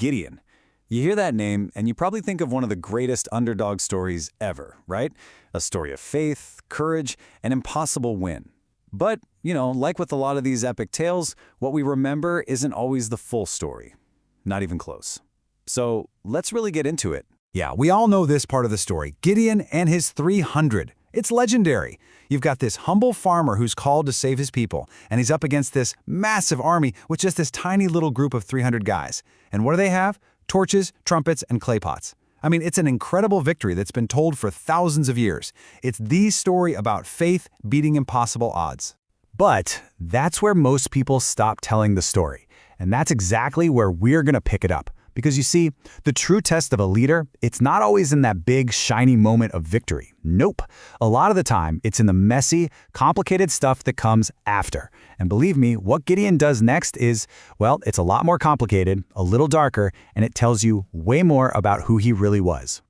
Gideon. You hear that name, and you probably think of one of the greatest underdog stories ever, right? A story of faith, courage, and impossible win. But, like with a lot of these epic tales, what we remember isn't always the full story. Not even close. So let's really get into it. Yeah, we all know this part of the story, Gideon and his 300. It's legendary. You've got this humble farmer who's called to save his people, and he's up against this massive army with just this tiny little group of 300 guys. And what do they have? Torches, trumpets, and clay pots. I mean, it's an incredible victory that's been told for thousands of years. It's the story about faith beating impossible odds. But that's where most people stop telling the story. And that's exactly where we're going to pick it up. Because you see, the true test of a leader, it's not always in that big, shiny moment of victory. Nope. A lot of the time, it's in the messy, complicated stuff that comes after. And believe me, what Gideon does next is, well, it's a lot more complicated, a little darker, and it tells you way more about who he really was.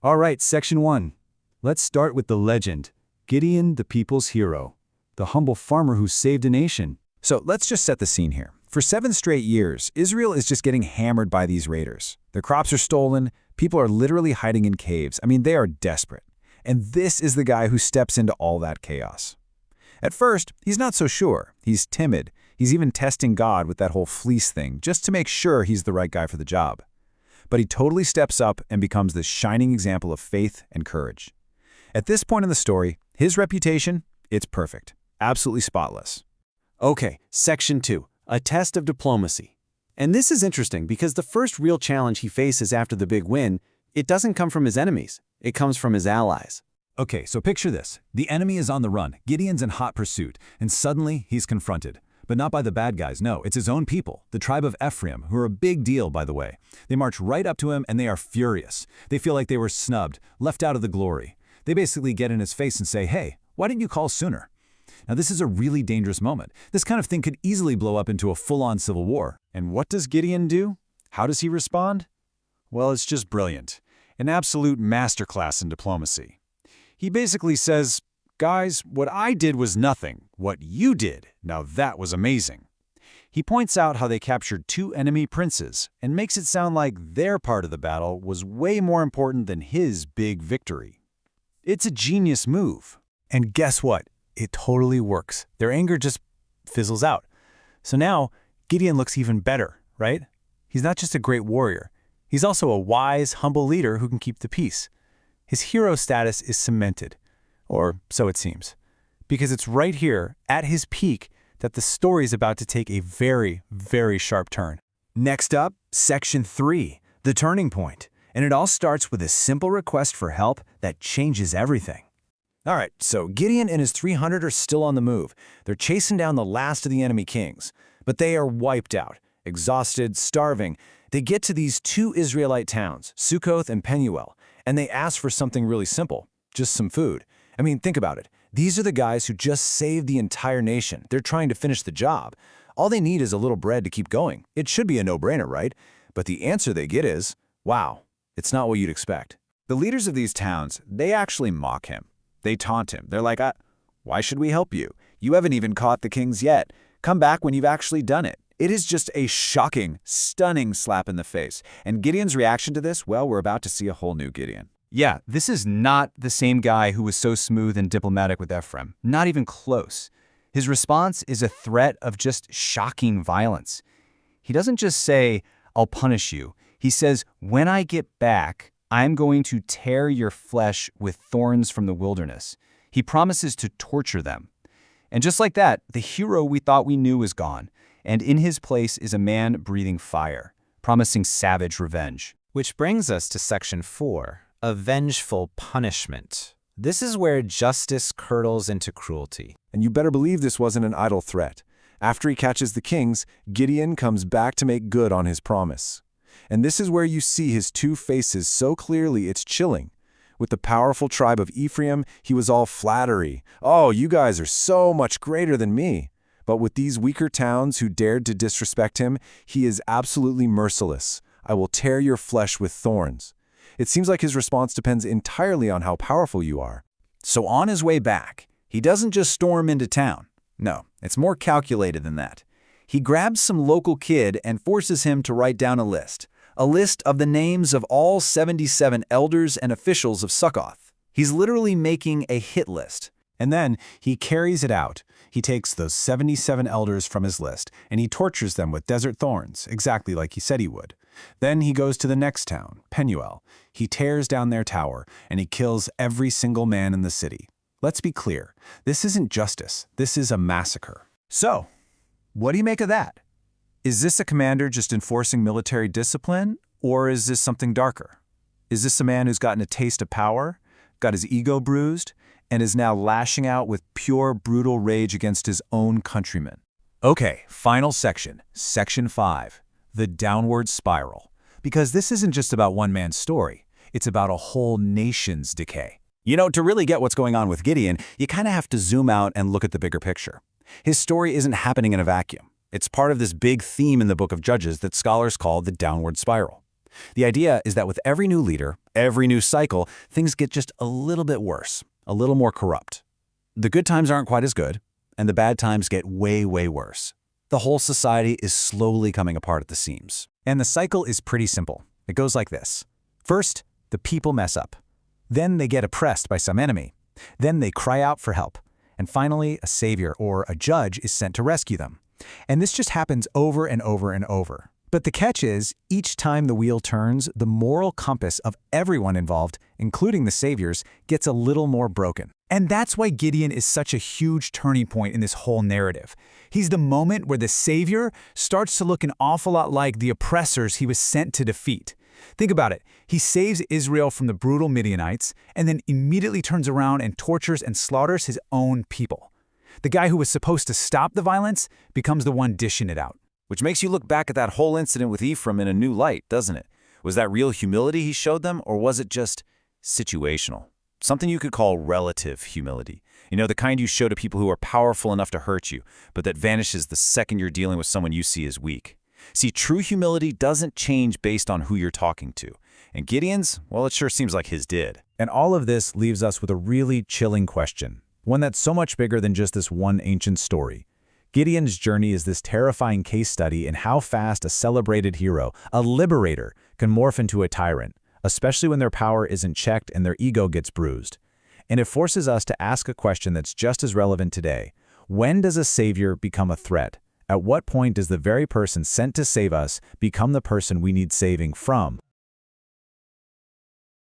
All right, Section 1. Let's start with the legend. Gideon, the people's hero. The humble farmer who saved a nation. So let's just set the scene here. For 7 straight years, Israel is just getting hammered by these raiders. Their crops are stolen, people are literally hiding in caves. I mean, they are desperate. And this is the guy who steps into all that chaos. At first, he's not so sure. He's timid. He's even testing God with that whole fleece thing, just to make sure he's the right guy for the job. But he totally steps up and becomes this shining example of faith and courage. At this point in the story, his reputation, it's perfect. Absolutely spotless. Okay, Section 2. A test of diplomacy. And this is interesting because the first real challenge he faces after the big win, it doesn't come from his enemies. It comes from his allies. Okay, so picture this. The enemy is on the run. Gideon's in hot pursuit, and suddenly he's confronted. But not by the bad guys, no, it's his own people, the tribe of Ephraim, who are a big deal, by the way. They march right up to him, and they are furious. They feel like they were snubbed, left out of the glory. They basically get in his face and say, hey, why didn't you call sooner? Now, this is a really dangerous moment. This kind of thing could easily blow up into a full-on civil war. And what does Gideon do? How does he respond? Well, it's just brilliant. An absolute masterclass in diplomacy. He basically says, guys, what I did was nothing. What you did, now that was amazing. He points out how they captured 2 enemy princes and makes it sound like their part of the battle was way more important than his big victory. It's a genius move. And guess what? It totally works. Their anger just fizzles out. So now, Gideon looks even better, right? He's not just a great warrior. He's also a wise, humble leader who can keep the peace. His hero status is cemented, or so it seems, because it's right here, at his peak, that the story's about to take a very, very sharp turn. Next up, Section 3, the turning point. And it all starts with a simple request for help that changes everything. All right, so Gideon and his 300 are still on the move. They're chasing down the last of the enemy kings, but they are wiped out, exhausted, starving. They get to these 2 Israelite towns, Sukkoth and Penuel, and they ask for something really simple, just some food. I mean, think about it. These are the guys who just saved the entire nation. They're trying to finish the job. All they need is a little bread to keep going. It should be a no-brainer, right? But the answer they get is, wow, it's not what you'd expect. The leaders of these towns, they actually mock him. They taunt him. They're like, why should we help you? You haven't even caught the kings yet. Come back when you've actually done it. It is just a shocking, stunning slap in the face. And Gideon's reaction to this, well, we're about to see a whole new Gideon. Yeah, this is not the same guy who was so smooth and diplomatic with Ephraim. Not even close. His response is a threat of just shocking violence. He doesn't just say, I'll punish you. He says, when I get back, I'm going to tear your flesh with thorns from the wilderness. He promises to torture them. And just like that, the hero we thought we knew is gone. And in his place is a man breathing fire, promising savage revenge. Which brings us to Section 4, a vengeful punishment. This is where justice curdles into cruelty. And you better believe this wasn't an idle threat. After he catches the kings, Gideon comes back to make good on his promise. And this is where you see his 2 faces so clearly it's chilling. With the powerful tribe of Ephraim, he was all flattery. Oh, you guys are so much greater than me. But with these weaker towns who dared to disrespect him, he is absolutely merciless. I will tear your flesh with thorns. It seems like his response depends entirely on how powerful you are. So on his way back, he doesn't just storm into town. No, it's more calculated than that. He grabs some local kid and forces him to write down a list a list of the names of all 77 elders and officials of Sukkoth. He's literally making a hit list. And then he carries it out. He takes those 77 elders from his list, and he tortures them with desert thorns, exactly like he said he would. Then he goes to the next town, Penuel. He tears down their tower, and he kills every single man in the city. Let's be clear, this isn't justice, this is a massacre. So, what do you make of that? Is this a commander just enforcing military discipline, or is this something darker? Is this a man who's gotten a taste of power, got his ego bruised, and is now lashing out with pure, brutal rage against his own countrymen? Okay, final section, Section 5, the downward spiral. Because this isn't just about one man's story, it's about a whole nation's decay. You know, to really get what's going on with Gideon, you kind of have to zoom out and look at the bigger picture. His story isn't happening in a vacuum. It's part of this big theme in the book of Judges that scholars call the downward spiral. The idea is that with every new leader, every new cycle, things get just a little bit worse, a little more corrupt. The good times aren't quite as good, and the bad times get way, way worse. The whole society is slowly coming apart at the seams. And the cycle is pretty simple. It goes like this. First, the people mess up. Then they get oppressed by some enemy. Then they cry out for help. And finally, a savior or a judge is sent to rescue them. And this just happens over and over and over. But the catch is, each time the wheel turns, the moral compass of everyone involved, including the saviors, gets a little more broken. And that's why Gideon is such a huge turning point in this whole narrative. He's the moment where the savior starts to look an awful lot like the oppressors he was sent to defeat. Think about it. He saves Israel from the brutal Midianites and then immediately turns around and tortures and slaughters his own people. The guy who was supposed to stop the violence becomes the one dishing it out. Which makes you look back at that whole incident with Ephraim in a new light, doesn't it? Was that real humility he showed them, or was it just situational? Something you could call relative humility. You know, the kind you show to people who are powerful enough to hurt you, but that vanishes the second you're dealing with someone you see as weak. See, true humility doesn't change based on who you're talking to. And Gideon's, well, it sure seems like his did. And all of this leaves us with a really chilling question, one that's so much bigger than just this one ancient story. Gideon's journey is this terrifying case study in how fast a celebrated hero, a liberator, can morph into a tyrant, especially when their power isn't checked and their ego gets bruised. And it forces us to ask a question that's just as relevant today. When does a savior become a threat? At what point does the very person sent to save us become the person we need saving from?